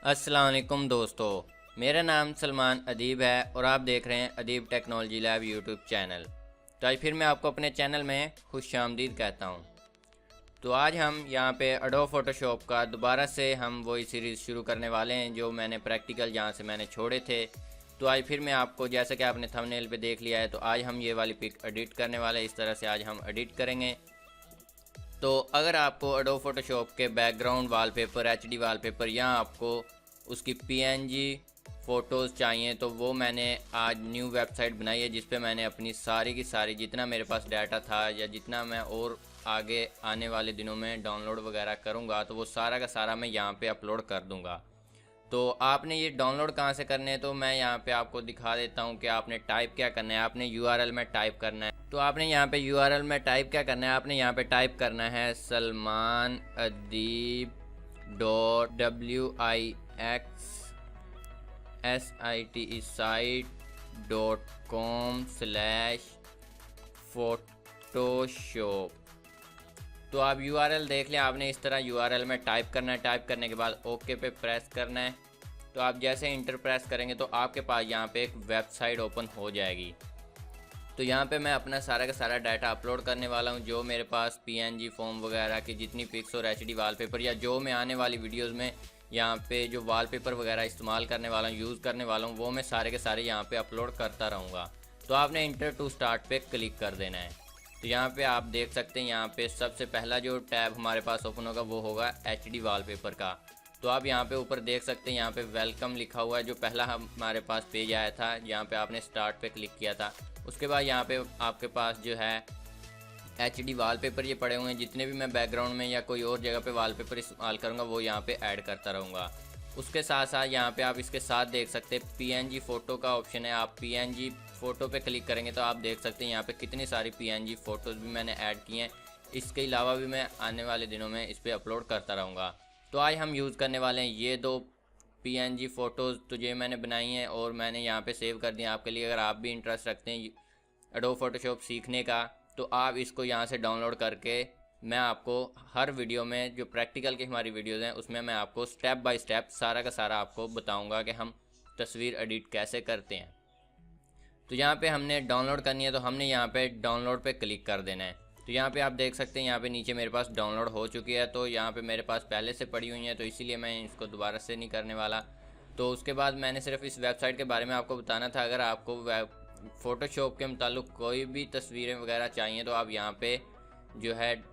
अस्सलाम वालेकुम दोस्तों, मेरा नाम सलमान अदीब है और आप देख रहे हैं अदीब टेक्नोलॉजी लैब यूट्यूब चैनल। तो आज फिर मैं आपको अपने चैनल में खुशामदीद कहता हूं। तो आज हम यहां पे एडोब फोटोशॉप का दोबारा से हम वही सीरीज़ शुरू करने वाले हैं जो मैंने प्रैक्टिकल जहां से मैंने छोड़े थे। तो आज फिर मैं आपको, जैसा कि आपने थंबनेल पे देख लिया है, तो आज हम ये वाली पिक एडिट करने वाले हैं। इस तरह से आज हम एडिट करेंगे। तो अगर आपको एडोब फोटोशॉप के बैकग्राउंड वॉलपेपर, एचडी वॉलपेपर या आपको उसकी पीएनजी फ़ोटोज़ चाहिए तो वो मैंने आज न्यू वेबसाइट बनाई है जिस पे मैंने अपनी सारी की सारी जितना मेरे पास डाटा था या जितना मैं और आगे आने वाले दिनों में डाउनलोड वगैरह करूँगा तो वो सारा का सारा मैं यहाँ पे अपलोड कर दूँगा। तो आपने ये डाउनलोड कहाँ से करने हैं तो मैं यहाँ पे आपको दिखा देता हूँ कि आपने टाइप क्या करना है। आपने यूआरएल में टाइप करना है। तो आपने यहाँ पे यूआरएल में टाइप क्या करना है, आपने यहाँ पे टाइप करना है सलमान अदीब wixsite.com/photoshop। तो आप यूआरएल देख लें, आपने इस तरह यूआरएल में टाइप करना है। टाइप करने के बाद ओके पे प्रेस करना है। तो आप जैसे इंटर प्रेस करेंगे तो आपके पास यहाँ पे एक वेबसाइट ओपन हो जाएगी। तो यहाँ पे मैं अपना सारा का सारा डाटा अपलोड करने वाला हूँ, जो मेरे पास पीएनजी फॉर्म वगैरह की जितनी पिक्स और एचडी वॉलपेपर या जो मैं आने वाली वीडियोस में यहाँ पे जो वॉलपेपर वगैरह इस्तेमाल करने वाला हूँ, यूज़ करने वाला हूँ, वो मैं सारे के सारे यहाँ पे अपलोड करता रहूँगा। तो आपने इंटर टू स्टार्ट पे क्लिक कर देना है। तो यहाँ पे आप देख सकते हैं, यहाँ पे सबसे पहला जो टैब हमारे पास ओपन होगा वो होगा एचडी वॉलपेपर का। तो आप यहाँ पे ऊपर देख सकते हैं, यहाँ पे वेलकम लिखा हुआ है। जो पहला हमारे पास पेज आया था, यहाँ पे आपने स्टार्ट पे क्लिक किया था। उसके बाद यहाँ पे आपके पास जो है एचडी वॉलपेपर ये पड़े हुए हैं। जितने भी मैं बैकग्राउंड में या कोई और जगह पे वॉलपेपर इस्तेमाल करूँगा वो यहाँ पे ऐड करता रहूँगा। उसके साथ साथ यहाँ पे आप इसके साथ देख सकते हैं पीएनजी फ़ोटो का ऑप्शन है। आप पीएनजी फ़ोटो पे क्लिक करेंगे तो आप देख सकते हैं यहाँ पे कितनी सारी पीएनजी फ़ोटोज़ भी मैंने ऐड की हैं। इसके अलावा भी मैं आने वाले दिनों में इस पर अपलोड करता रहूँगा। तो आज हम यूज़ करने वाले हैं ये दो पीएनजी फ़ोटोज़। तो ये मैंने बनाई हैं और मैंने यहाँ पे सेव कर दिया आपके लिए। अगर आप भी इंटरेस्ट रखते हैं एडोब फोटोशॉप सीखने का तो आप इसको यहाँ से डाउनलोड करके मैं आपको हर वीडियो में जो प्रैक्टिकल की हमारी वीडियोज़ हैं उसमें मैं आपको स्टेप बाय स्टेप सारा का सारा आपको बताऊँगा कि हम तस्वीर एडिट कैसे करते हैं। तो यहाँ पे हमने डाउनलोड करनी है तो हमने यहाँ पे डाउनलोड पे क्लिक कर देना है। तो यहाँ पे आप देख सकते हैं, यहाँ पे नीचे मेरे पास डाउनलोड हो चुकी है। तो यहाँ पे मेरे पास पहले से पड़ी हुई है तो इसीलिए मैं इसको दोबारा से नहीं करने वाला। तो उसके बाद मैंने सिर्फ इस वेबसाइट के बारे में आपको बताना था। अगर आपको फ़ोटोशॉप के मुताल्लिक़ कोई भी तस्वीरें वगैरह चाहिए तो आप यहाँ पे जो है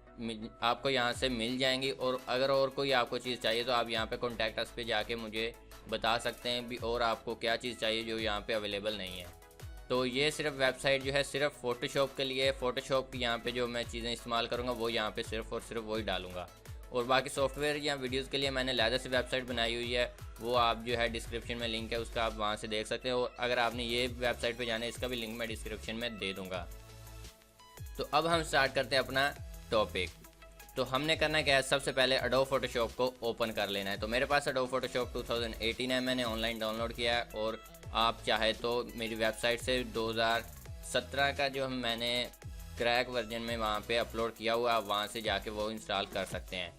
आपको यहाँ से मिल जाएंगी। और अगर और कोई आपको चीज़ चाहिए तो आप यहाँ पे कॉन्टैक्ट अस पे जाके मुझे बता सकते हैं भी और आपको क्या चीज़ चाहिए जो यहाँ पे अवेलेबल नहीं है। तो ये सिर्फ वेबसाइट जो है सिर्फ फ़ोटोशॉप के लिए। फ़ोटोशॉप की यहाँ पे जो मैं चीज़ें इस्तेमाल करूँगा वो यहाँ पे सिर्फ और सिर्फ वही डालूँगा। और बाकी सॉफ्टवेयर या वीडियोज़ के लिए मैंने अलग से वेबसाइट बनाई हुई है, वो आप जो है डिस्क्रिप्शन में लिंक है उसका, आप वहाँ से देख सकते हैं। और अगर आपने ये वेबसाइट पे जाना है इसका भी लिंक मैं डिस्क्रिप्शन में दे दूँगा। तो अब हम स्टार्ट करते हैं अपना टॉपिक। तो हमने करना क्या है, सबसे पहले एडोब फोटोशॉप को ओपन कर लेना है। तो मेरे पास एडोब फोटोशॉप 2018 है, मैंने ऑनलाइन डाउनलोड किया है। और आप चाहे तो मेरी वेबसाइट से 2017 का जो मैंने क्रैक वर्जन में वहाँ पे अपलोड किया हुआ, आप वहाँ से जाके वो इंस्टॉल कर सकते हैं।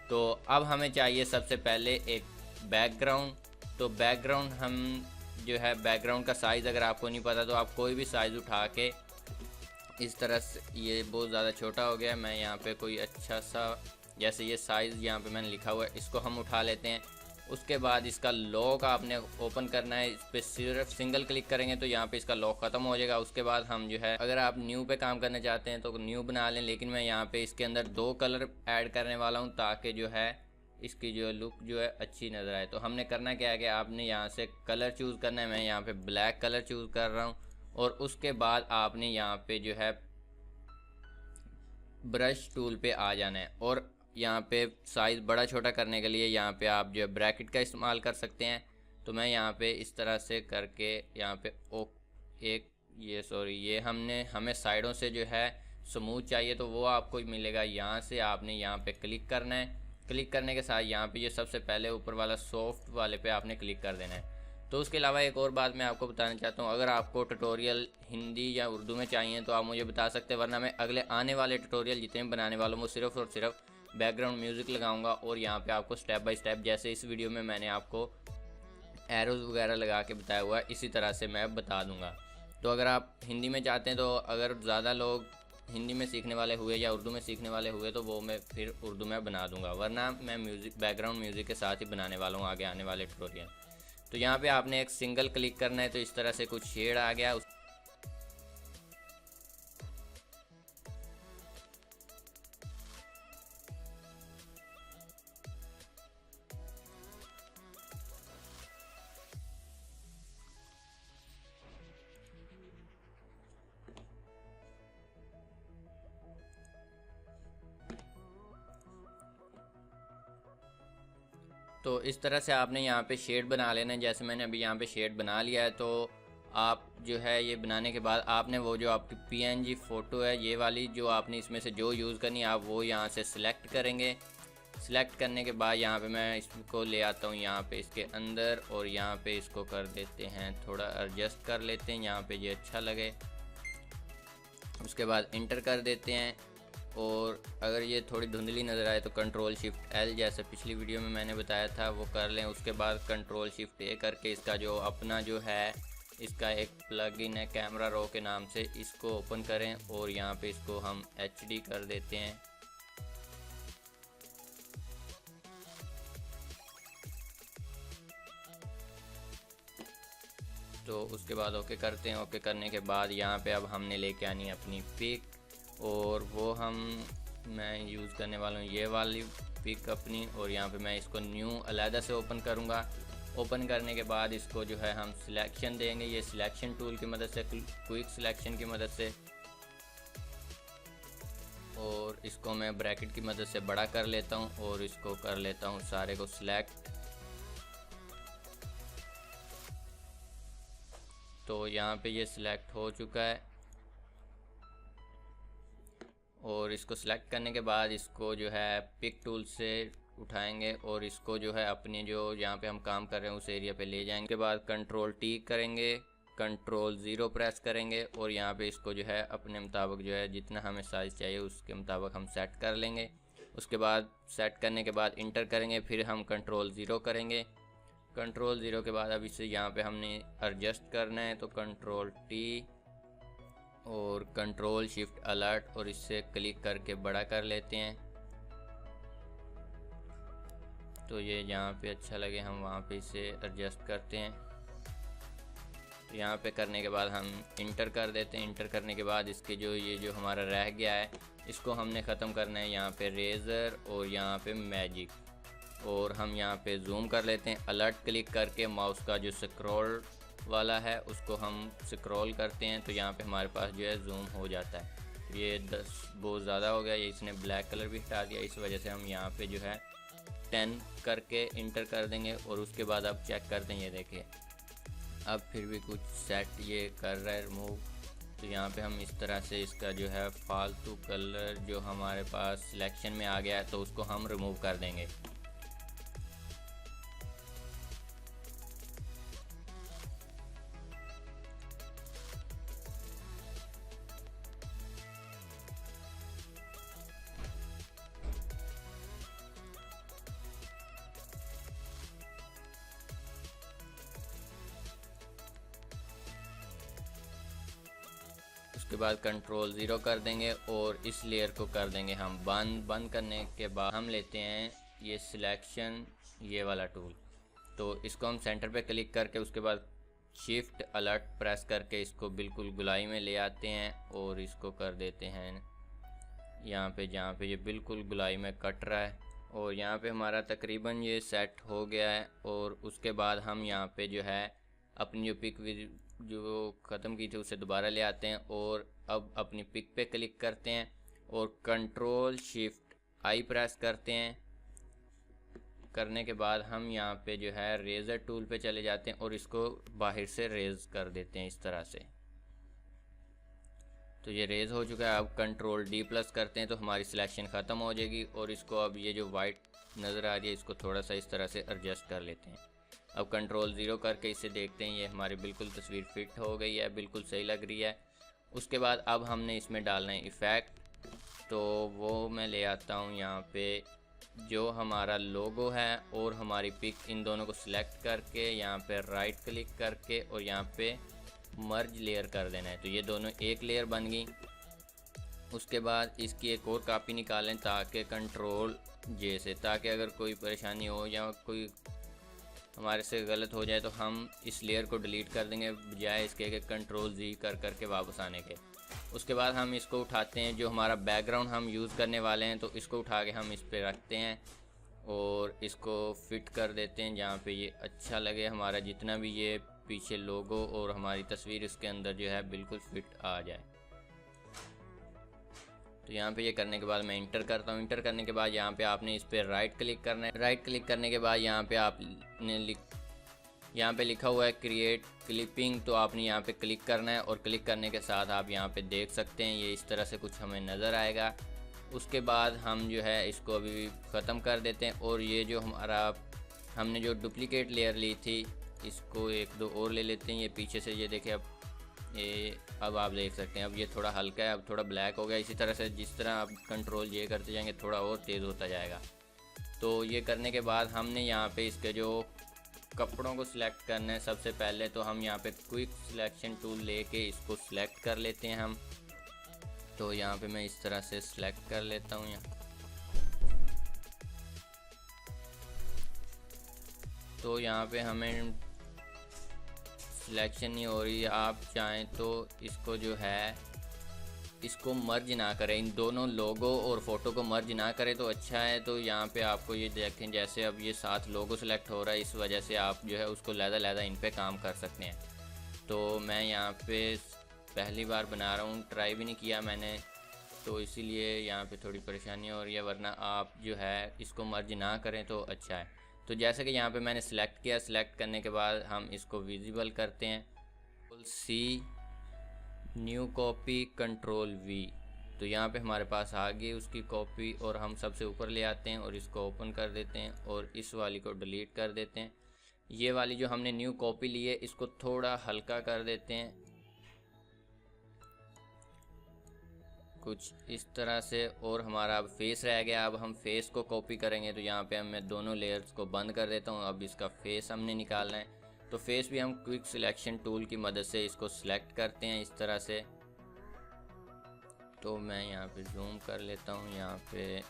तो अब हमें चाहिए सबसे पहले एक बैकग्राउंड। तो बैकग्राउंड हम जो है बैकग्राउंड का साइज़ अगर आपको नहीं पता तो आप कोई भी साइज़ उठा के इस तरह से, ये बहुत ज़्यादा छोटा हो गया, मैं यहाँ पे कोई अच्छा सा जैसे ये साइज़ यहाँ पे मैंने लिखा हुआ है इसको हम उठा लेते हैं। उसके बाद इसका लॉक आपने ओपन करना है। इस पर सिर्फ सिंगल क्लिक करेंगे तो यहाँ पे इसका लॉक ख़त्म हो जाएगा। उसके बाद हम जो है, अगर आप न्यू पे काम करना चाहते हैं तो न्यू बना लें, लेकिन मैं यहाँ पे इसके अंदर 2 कलर ऐड करने वाला हूँ ताकि जो है इसकी जो लुक जो है अच्छी नज़र आए। तो हमने करना क्या है कि आपने यहाँ से कलर चूज़ करना है। मैं यहाँ पे ब्लैक कलर चूज़ कर रहा हूँ। और उसके बाद आपने यहाँ पे जो है ब्रश टूल पे आ जाना है। और यहाँ पे साइज़ बड़ा छोटा करने के लिए यहाँ पे आप जो है ब्रैकेट का इस्तेमाल कर सकते हैं। तो मैं यहाँ पे इस तरह से करके यहाँ पे ये हमें साइडों से जो है स्मूथ चाहिए तो वो आपको मिलेगा। यहाँ से आपने यहाँ पे क्लिक करना है। क्लिक करने के साथ यहाँ पे ये सबसे पहले ऊपर वाला सॉफ्ट वाले पे आपने क्लिक कर देना है। तो उसके अलावा एक और बात मैं आपको बताना चाहता हूँ, अगर आपको ट्यूटोरियल हिंदी या उर्दू में चाहिए तो आप मुझे बता सकते हैं, वरना मैं अगले आने वाले ट्यूटोरियल जितने बनाने वाला हूँ वो सिर्फ़ और सिर्फ बैकग्राउंड म्यूज़िक लगाऊंगा और यहाँ पे आपको स्टेप बाय स्टेप, जैसे इस वीडियो में मैंने आपको एरोज़ वगैरह लगा के बताया हुआ है, इसी तरह से मैं बता दूंगा। तो अगर आप हिंदी में चाहते हैं, तो अगर ज़्यादा लोग हिंदी में सीखने वाले हुए या उर्दू में सीखने वाले हुए तो वो मैं फिर उर्दू में बना दूंगा, वरना मैं म्यूज़िक बैकग्राउंड म्यूज़िक के साथ ही बनाने वाला हूँ आगे आने वाले ट्यूटोरियल। तो यहाँ पे आपने एक सिंगल क्लिक करना है, तो इस तरह से कुछ शेड आ गया। तो इस तरह से आपने यहाँ पे शेड बना लेना है। जैसे मैंने अभी यहाँ पे शेड बना लिया है, तो आप जो है ये बनाने के बाद आपने वो जो आपकी PNG फ़ोटो है ये वाली, जो आपने इसमें से जो यूज़ करनी है आप वो यहाँ से सिलेक्ट करेंगे। सिलेक्ट करने के बाद यहाँ पे मैं इसको ले आता हूँ यहाँ पे इसके अंदर, और यहाँ पे इसको कर देते हैं थोड़ा एडजस्ट कर लेते हैं यहाँ पे ये अच्छा लगे। उसके बाद इंटर कर देते हैं, और अगर ये थोड़ी धुंधली नज़र आए तो कंट्रोल शिफ्ट L, जैसे पिछली वीडियो में मैंने बताया था, वो कर लें। उसके बाद कंट्रोल शिफ्ट A करके इसका जो अपना जो है इसका एक प्लगइन है कैमरा रो के नाम से, इसको ओपन करें और यहाँ पे इसको हम HD कर देते हैं। तो उसके बाद ओके करते हैं। ओके करने के बाद यहाँ पे अब हमने लेके आनी है अपनी पिक, और वो मैं यूज़ करने वाला हूँ ये वाली पिक अपनी, और यहाँ पे मैं इसको न्यू अलहदा से ओपन करूँगा। ओपन करने के बाद इसको जो है हम सिलेक्शन देंगे, ये सिलेक्शन टूल की मदद से, क्विक सिलेक्शन की मदद से, और इसको मैं ब्रैकेट की मदद से बड़ा कर लेता हूँ और इसको कर लेता हूँ सारे को सिलेक्ट। तो यहाँ पे ये सिलेक्ट हो चुका है, और इसको सिलेक्ट करने के बाद इसको जो है पिक टूल से उठाएंगे और इसको जो है अपने जो यहाँ पे हम काम कर रहे हैं उस एरिया पे ले जाएंगे। उसके बाद कंट्रोल T करेंगे, कंट्रोल 0 प्रेस करेंगे, और यहाँ पे इसको जो है अपने मुताबिक जो है जितना हमें साइज़ चाहिए उसके मुताबिक हम सेट कर लेंगे। उसके बाद सेट करने के बाद इंटर करेंगे, फिर हम कंट्रोल 0 करेंगे। कंट्रोल 0 के बाद अब इसे यहाँ पे हमने एडजस्ट करना है, तो कंट्रोल T और कंट्रोल शिफ्ट अलर्ट, और इससे क्लिक करके बड़ा कर लेते हैं। तो ये यहाँ पे अच्छा लगे हम वहाँ पे इसे एडजस्ट करते हैं। तो यहाँ पे करने के बाद हम इंटर कर देते हैं। इंटर करने के बाद इसके ये जो हमारा रह गया है इसको हमने ख़त्म करना है। यहाँ पे रेज़र और यहाँ पे मैजिक, और हम यहाँ पे जूम कर लेते हैं। अलर्ट क्लिक करके माउस का जो स्क्रॉल वाला है उसको हम स्क्रॉल करते हैं, तो यहाँ पे हमारे पास जो है जूम हो जाता है। ये 10 बहुत ज़्यादा हो गया, ये इसने ब्लैक कलर भी हटा दिया, इस वजह से हम यहाँ पे जो है 10 करके इंटर कर देंगे। और उसके बाद अब चेक करते हैं, ये देखिए अब फिर भी कुछ सेट ये कर रहा है रिमूव। तो यहाँ पे हम इस तरह से इसका जो है फालतू कलर जो हमारे पास सिलेक्शन में आ गया है तो उसको हम रिमूव कर देंगे। उसके बाद कंट्रोल 0 कर देंगे और इस लेयर को कर देंगे हम बंद। बंद करने के बाद हम लेते हैं ये सिलेक्शन ये वाला टूल, तो इसको हम सेंटर पे क्लिक करके उसके बाद शिफ्ट अलर्ट प्रेस करके इसको बिल्कुल गुलाई में ले आते हैं और इसको कर देते हैं यहाँ पे जहाँ पे ये बिल्कुल गुलाई में कट रहा है। और यहाँ पे हमारा तकरीबन ये सेट हो गया है। और उसके बाद हम यहाँ पे जो है अपनी जो पिक जो ख़त्म की थी उसे दोबारा ले आते हैं और अब अपनी पिक पे क्लिक करते हैं और कंट्रोल शिफ्ट आई प्रेस करते हैं। करने के बाद हम यहाँ पे जो है रेज़र टूल पे चले जाते हैं और इसको बाहर से रेज़ कर देते हैं इस तरह से। तो ये रेज़ हो चुका है। अब कंट्रोल D प्लस करते हैं तो हमारी सिलेक्शन ख़त्म हो जाएगी। और इसको अब ये जो वाइट नज़र आ रही है इसको थोड़ा सा इस तरह से एडजस्ट कर लेते हैं। अब कंट्रोल 0 करके इसे देखते हैं, ये हमारी बिल्कुल तस्वीर फिट हो गई है, बिल्कुल सही लग रही है। उसके बाद अब हमने इसमें डालना है इफ़ेक्ट। तो वो मैं ले आता हूँ यहाँ पे जो हमारा लोगो है और हमारी पिक, इन दोनों को सिलेक्ट करके यहाँ पे राइट क्लिक करके और यहाँ पे मर्ज लेयर कर देना है। तो ये दोनों एक लेयर बन गई। उसके बाद इसकी एक और कॉपी निकालें ताकि कंट्रोल जे से, ताकि अगर कोई परेशानी हो या कोई हमारे से गलत हो जाए तो हम इस लेयर को डिलीट कर देंगे बजाय इसके कि कंट्रोल जी कर करके वापस आने के। उसके बाद हम इसको उठाते हैं, जो हमारा बैकग्राउंड हम यूज़ करने वाले हैं तो इसको उठा के हम इस पर रखते हैं और इसको फिट कर देते हैं जहाँ पे ये अच्छा लगे, हमारा जितना भी ये पीछे लोगो और हमारी तस्वीर इसके अंदर जो है बिल्कुल फिट आ जाए। तो यहाँ पे ये करने के बाद मैं इंटर करता हूँ। इंटर करने के बाद यहाँ पे आपने इस पर राइट क्लिक करना है। राइट क्लिक करने के बाद यहाँ पे आपने यहाँ पे लिखा हुआ है क्रिएट क्लिपिंग, तो आपने यहाँ पे क्लिक करना है और क्लिक करने के साथ आप यहाँ पे देख सकते हैं ये इस तरह से कुछ हमें नज़र आएगा। उसके बाद हम जो है इसको अभी ख़त्म कर देते हैं और ये जो हमने जो डुप्लीकेट लेयर ली थी इसको एक दो और ले लेते हैं। ये पीछे से ये देखें, अब आप देख सकते हैं अब ये थोड़ा हल्का है, अब थोड़ा ब्लैक हो गया। इसी तरह से जिस तरह आप कंट्रोल ये करते जाएंगे थोड़ा और तेज़ होता जाएगा। तो ये करने के बाद हमने यहाँ पे इसके जो कपड़ों को सिलेक्ट करना है, सबसे पहले तो हम यहाँ पे क्विक सिलेक्शन टूल लेके इसको सिलेक्ट कर लेते हैं हम। तो यहाँ पे मैं इस तरह से सिलेक्ट कर लेता हूँ यहाँ। तो यहाँ पे हमें सिलेक्शन नहीं हो रही, आप चाहें तो इसको जो है इसको मर्ज ना करें, इन दोनों लोगो और फ़ोटो को मर्ज ना करें तो अच्छा है। तो यहाँ पे आपको ये देखें जैसे अब ये साथ लोगो सिलेक्ट हो रहा है, इस वजह से आप जो है उसको लहदा इन पे काम कर सकते हैं। तो मैं यहाँ पे पहली बार बना रहा हूँ, ट्राई भी नहीं किया मैंने, तो इसीलिए यहाँ पे थोड़ी परेशानी हो रही है, वरना आप जो है इसको मर्ज ना करें तो अच्छा है। तो जैसे कि यहाँ पे मैंने सिलेक्ट किया, सिलेक्ट करने के बाद हम इसको विजिबल करते हैं, सी न्यू कॉपी कंट्रोल वी। तो यहाँ पे हमारे पास आ गई उसकी कॉपी और हम सबसे ऊपर ले आते हैं और इसको ओपन कर देते हैं और इस वाली को डिलीट कर देते हैं। ये वाली जो हमने न्यू कॉपी ली है इसको थोड़ा हल्का कर देते हैं कुछ इस तरह से, और हमारा अब फेस रह गया। अब हम फेस को कॉपी करेंगे तो यहाँ पे मैं दोनों लेयर्स को बंद कर देता हूँ। अब इसका फेस हमने निकालना है, तो फेस भी हम क्विक सिलेक्शन टूल की मदद से इसको सिलेक्ट करते हैं इस तरह से। तो मैं यहाँ पे जूम कर लेता हूँ यहाँ पे,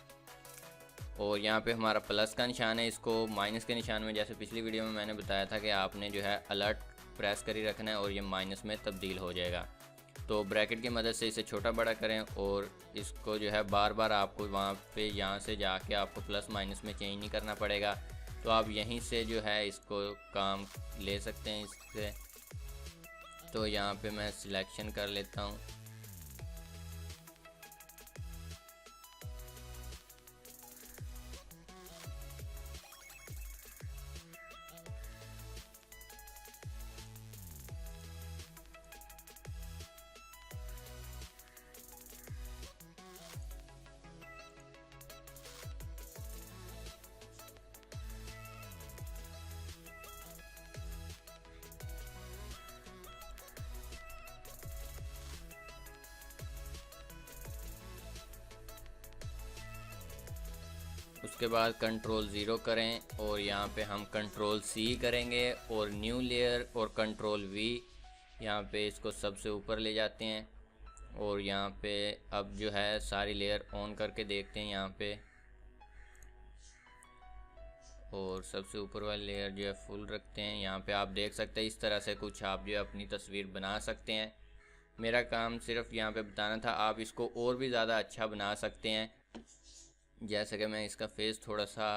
और यहाँ पे हमारा प्लस का निशान है, इसको माइनस के निशान में जैसे पिछली वीडियो में मैंने बताया था कि आपने जो है अलर्ट प्रेस कर ही रखना है और ये माइनस में तब्दील हो जाएगा। तो ब्रैकेट की मदद से इसे छोटा बड़ा करें और इसको जो है बार बार आपको वहाँ पे यहाँ से जाके आपको प्लस माइनस में चेंज नहीं करना पड़ेगा। तो आप यहीं से जो है इसको काम ले सकते हैं इससे। तो यहाँ पे मैं सिलेक्शन कर लेता हूँ। उसके बाद कंट्रोल ज़ीरो करें और यहाँ पे हम कंट्रोल सी करेंगे और न्यू लेयर और कंट्रोल वी यहाँ पे इसको सबसे ऊपर ले जाते हैं और यहाँ पे अब जो है सारी लेयर ऑन करके देखते हैं यहाँ पे, और सबसे ऊपर वाली लेयर जो है फुल रखते हैं। यहाँ पे आप देख सकते हैं इस तरह से कुछ आप जो है अपनी तस्वीर बना सकते हैं। मेरा काम सिर्फ यहाँ पे बताना था, आप इसको और भी ज़्यादा अच्छा बना सकते हैं। जैसे कि मैं इसका फेस थोड़ा सा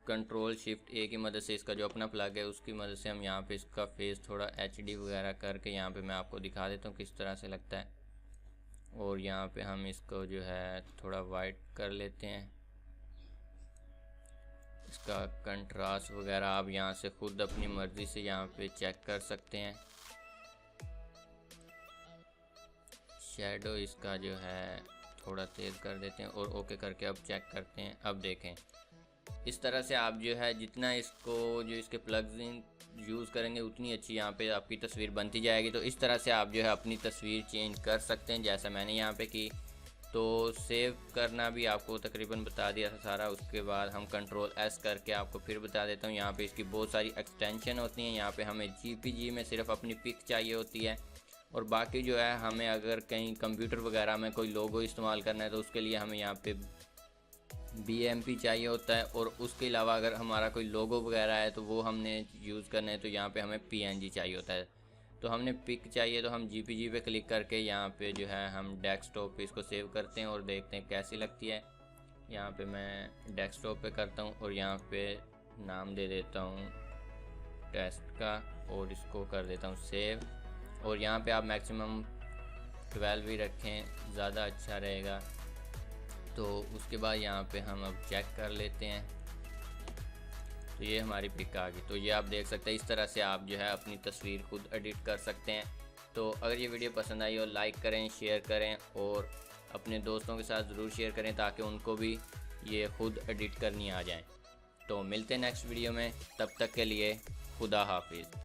कंट्रोल शिफ्ट ए की मदद से, इसका जो अपना प्लग है उसकी मदद से हम यहाँ पे इसका फेस थोड़ा HD वगैरह करके यहाँ पे मैं आपको दिखा देता हूँ किस तरह से लगता है। और यहाँ पे हम इसको जो है थोड़ा वाइट कर लेते हैं। इसका कंट्रास्ट वगैरह आप यहाँ से खुद अपनी मर्ज़ी से यहाँ पे चेक कर सकते हैं। शैडो इसका जो है थोड़ा तेज़ कर देते हैं और ओके करके अब चेक करते हैं। अब देखें इस तरह से आप जो है जितना इसको जो इसके प्लग्स इन यूज़ करेंगे उतनी अच्छी यहाँ पे आपकी तस्वीर बनती जाएगी। तो इस तरह से आप जो है अपनी तस्वीर चेंज कर सकते हैं जैसा मैंने यहाँ पे की। तो सेव करना भी आपको तकरीबन बता दिया था सारा। उसके बाद हम कंट्रोल एस करके आपको फिर बता देता हूँ। यहाँ पे इसकी बहुत सारी एक्सटेंशन होती हैं। यहाँ पे हमें JPG में सिर्फ अपनी पिक चाहिए होती है, और बाकी जो है हमें अगर कहीं कंप्यूटर वगैरह में कोई लोगो इस्तेमाल करना है तो उसके लिए हमें यहाँ पे BMP चाहिए होता है। और उसके अलावा अगर हमारा कोई लोगो वगैरह है तो वो हमने यूज़ करना है तो यहाँ पे हमें PNG चाहिए होता है। तो हमने पिक चाहिए तो हम JPG पे क्लिक करके यहाँ पे जो है हम डेस्कटॉप पे इसको सेव करते हैं और देखते हैं कैसी लगती है। यहाँ पे मैं डेस्कटॉप पे करता हूँ और यहाँ पे नाम दे देता हूँ टेस्ट का और इसको कर देता हूँ सेव। और यहाँ पे आप मैक्सिमम 12 ही रखें, ज़्यादा अच्छा रहेगा। तो उसके बाद यहाँ पे हम अब चेक कर लेते हैं, तो ये हमारी पिक आ गई। तो ये आप देख सकते हैं, इस तरह से आप जो है अपनी तस्वीर खुद एडिट कर सकते हैं। तो अगर ये वीडियो पसंद आई हो लाइक करें, शेयर करें और अपने दोस्तों के साथ ज़रूर शेयर करें ताकि उनको भी ये खुद एडिट करनी आ जाए। तो मिलते हैं नेक्स्ट वीडियो में, तब तक के लिए खुदा हाफिज़।